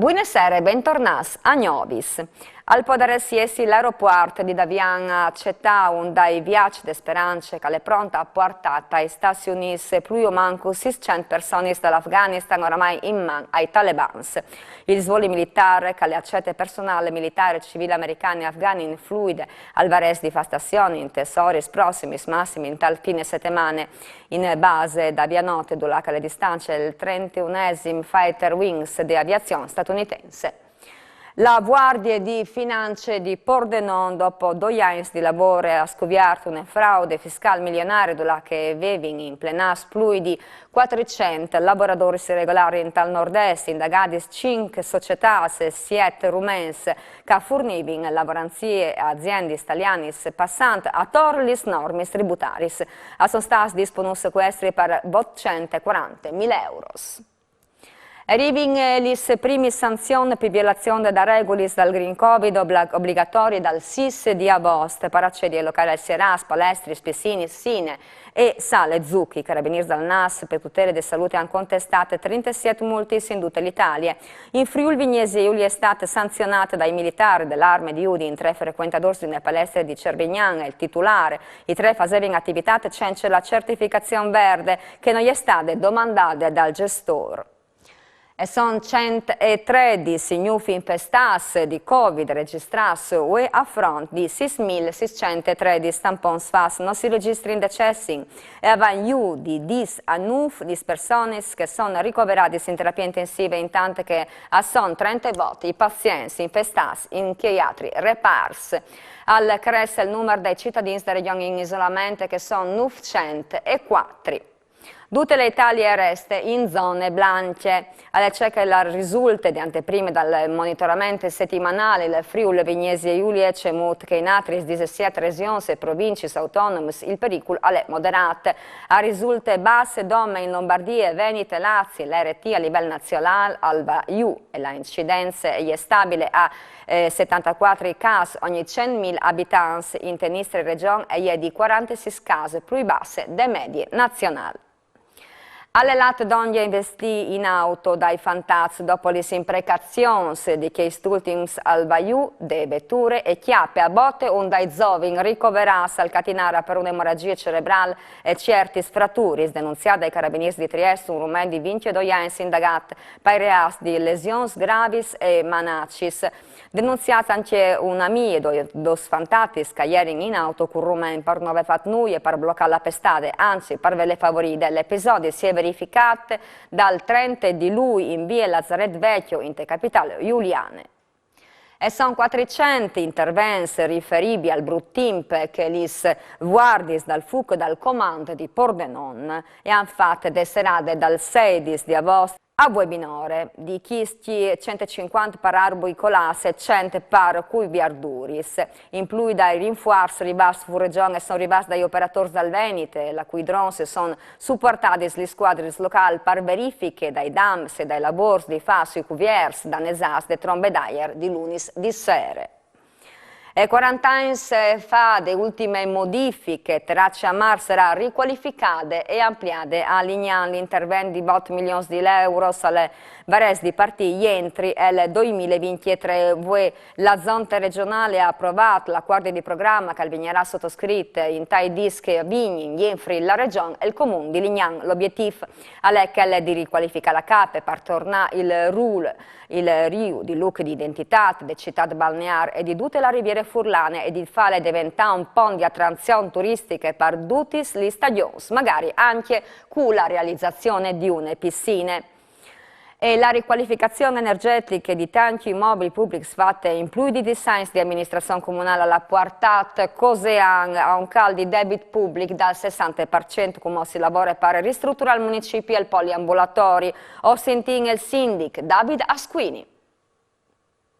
Buonasera e bentornati a Novis. Al poter essi l'aeroporto di Davian accetta un dai viaggi di speranze che è pronta a portare ai Stati Uniti più o manco 600 persone dall'Afghanistan oramai in mano ai talebans. Il svoli militare che le accette personale militare e civile americani e afghani in fluide al vares di fastazioni in tesori prossimi massimi in tal fine settimane in base da Vianote dove le distanze del 31esimo Fighter Wings di aviazione statunitense. La Guardia di Finanze di Pordenone, dopo 2 anni di lavoro, ha scoperto una frode fiscale milionaria che aveva in plenas più di 400 lavoratori irregolari in tal nord-est, indagati 5 società e 7 rumens che fornivano lavoranzie a aziende italiane passando a torli norme tributarie. Sono stati disponuti sequestri per 840.000 euro. Arrivano le prime sanzioni per violazione da regole dal Green Covid obbligatorie dal 6 di agosto per accedere ai locali al Sieras, palestri, piscine, sine e sale zucchi. Carabinieri dal NAS per tutela della salute hanno contestato 37 multe in tutta l'Italia. In Friuli Vignesi Giulia è stata sanzionata dai militari dell'Arma di Udine, 3 frequentatori nelle palestre di Cervignano, il titolare. I 3 facevano attività senza la certificazione verde che non gli è stata domandata dal gestore. E sono 113 nuovi infestati di Covid registrati e a fronte di 6.613 tamponi fatti non si registrano decessi e avanno di 10 a 9 persone che sono ricoverate in terapia intensiva, intanto che sono 30 volte i pazienti infestati in chiatri reparsi. Al cresce il numero dei cittadini della regione in isolamento che sono 904. Tutte le Italie resta in zone blanche. Alle cieche la risulta di anteprime dal monitoramento settimanale il Friuli Vignesi Giulia c'è che in altri 17 regioni e province autonome il pericolo è moderato. A risulte basse domme in Lombardia, Veneto e Lazio, l'RT a livello nazionale al IU e la incidenza è stabile a 74 casi ogni 100.000 abitanti in tenistra regione e è di 46 casi più basse delle medie nazionali. Alle latte donne investì in auto dai fantasmi dopo le imprecazioni di quest'ultimi al Vaiù, de vetture e chiappe a botte un dai zovin ricoverati al Catinara per un'emorragia cerebrale e certi sfratturi, denunziati dai carabinieri di Trieste, un rumeno di 22 anni indagato per reati di lesioni gravis e manacis. Denunziata anche una mia dos fantatis che ieri in auto con rumeno per non aver fatto nulla per bloccare la pestade, anzi per vele favorire dell'episodio si è verificato dal 30 di lui in via Lazzaret Vecchio in te capitale Giuliane. E sono 400 interventi riferibili al bruttimp che gli guardis dal FUC e dal comando di Pordenone e hanno fatto desserate dal 16 di agosto a webinare di chisti 150 per arboi colasse e 100 per cui biarduris. In più dai rinforzi ribassi fu regione sono ribassi dagli operatori dal Veneto, la cui drones sono supportati le squadre locali per verifiche dai dams e dai lavori di fasso i cuviers, da nesas de trombedaier di lunis di sere. E 40 anni fa le ultime modifiche, Terraccia Mar sarà riqualificata e ampliata allineando l'intervento di 8 milioni di euro alle varie di partiti entri il 2023. La zona regionale ha approvato l'accordo di programma che verrà sottoscritto in tai dischi a Vigni, Enfri, la regione e il comune di Lignan. L'obiettivo è di riqualificare la CAP per tornare il Rio di look di identità delle città balneari e di tutte le riviere furlane e di fare diventare un po' di attrazione turistica per tutti gli stadioni, magari anche con la realizzazione di une piscine. E la riqualificazione energetica di tanti immobili pubblici fatte in più di design di amministrazione comunale alla portata così a un calo di debito pubblico dal 60% come si lavora per ristrutturare il municipio e il poliambulatori. Ho sentito il sindaco David Asquini.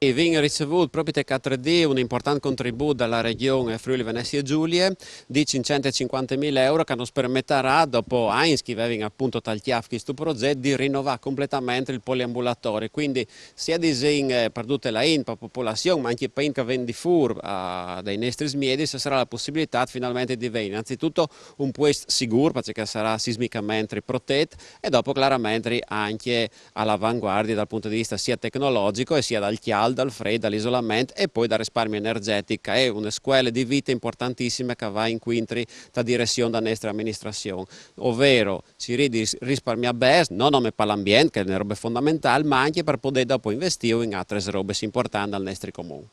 E viene ricevuto proprio da 4D un importante contributo dalla regione Friuli Venezia Giulia di 550.000 euro che ci permetterà, dopo anni che avevano appunto tagliato questo progetto, di rinnovare completamente il poliambulatorio. Quindi sia per tutta la popolazione, ma anche per che vendi fuori dai nostri smedi, sarà la possibilità finalmente di avere innanzitutto un posto sicuro, perché sarà sismicamente protetto, e dopo chiaramente anche all'avanguardia dal punto di vista sia tecnologico e sia dal chiaro, dal freddo, dall'isolamento e poi dal risparmio energetico. È una scuola di vita importantissima che va in quintri da direzione della nostra amministrazione, ovvero si risparmia bene, non solo per l'ambiente, che è una roba fondamentale, ma anche per poter dopo investire in altre robe importanti al nostro comune.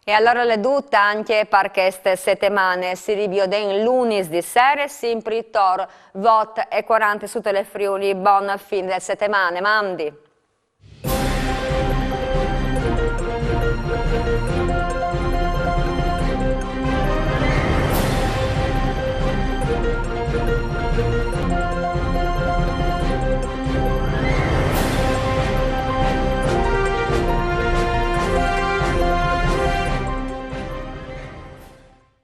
E allora le dute anche per queste settimane si rivioden lunis di sera, sempre tor, vot e 40 su Telefriuli, buon fine settimana, mandi.